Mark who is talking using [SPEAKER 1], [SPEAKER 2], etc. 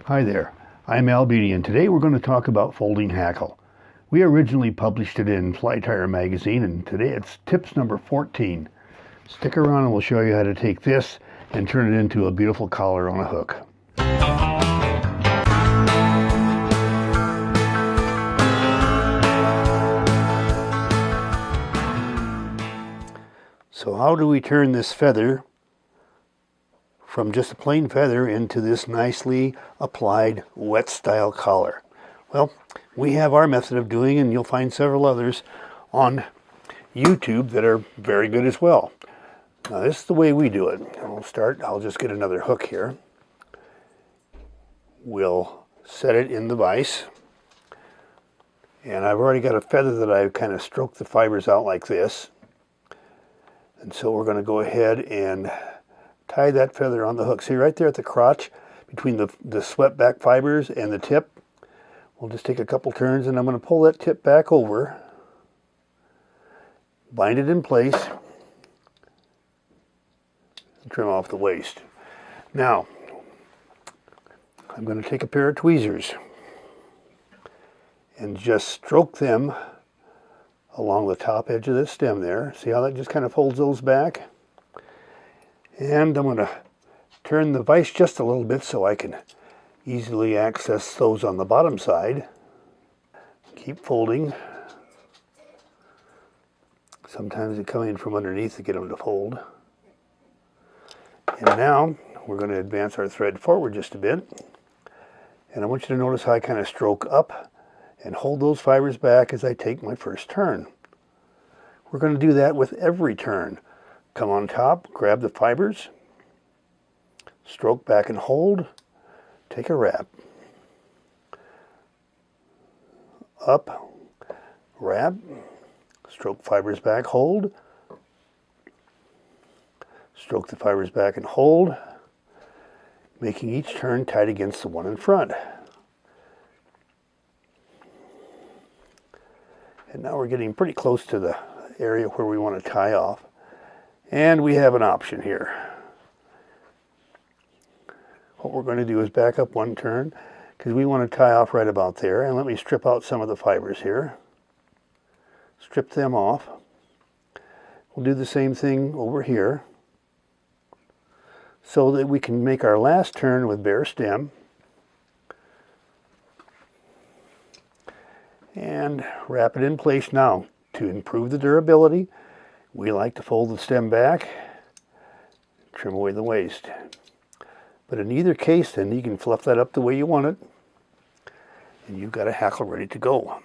[SPEAKER 1] Hi there, I'm Al Beatty, and today we're going to talk about folding hackle. We originally published it in Fly Tyer Magazine, and today it's tips number 14. Stick around and we'll show you how to take this and turn it into a beautiful collar on a hook. So how do we turn this feather from just a plain feather into this nicely applied wet style collar? Well, we have our method of doing, and you'll find several others on YouTube that are very good as well. Now this is the way we do it. I'll just get another hook here. We'll set it in the vise, and I've already got a feather that I've kind of stroked the fibers out like this. And so we're going to go ahead and tie that feather on the hook. See right there at the crotch between the swept back fibers and the tip. We'll just take a couple turns, and I'm going to pull that tip back over, bind it in place, and trim off the waste. Now, I'm going to take a pair of tweezers and just stroke them along the top edge of this stem there. See how that just kind of folds those back? And I'm going to turn the vise just a little bit so I can easily access those on the bottom side. Keep folding. Sometimes they come in from underneath to get them to fold. And now we're going to advance our thread forward just a bit. And I want you to notice how I kind of stroke up and hold those fibers back as I take my first turn. We're going to do that with every turn. Come on top, grab the fibers, stroke back and hold, take a wrap. Up, wrap, stroke fibers back, hold, stroke the fibers back and hold, making each turn tight against the one in front. And now we're getting pretty close to the area where we want to tie off. And we have an option here. What we're going to do is back up one turn, because we want to tie off right about there. And let me strip out some of the fibers here. Strip them off. We'll do the same thing over here, so that we can make our last turn with bare stem. And wrap it in place. Now, to improve the durability, we like to fold the stem back, trim away the waste. But in either case, then you can fluff that up the way you want it, and you've got a hackle ready to go.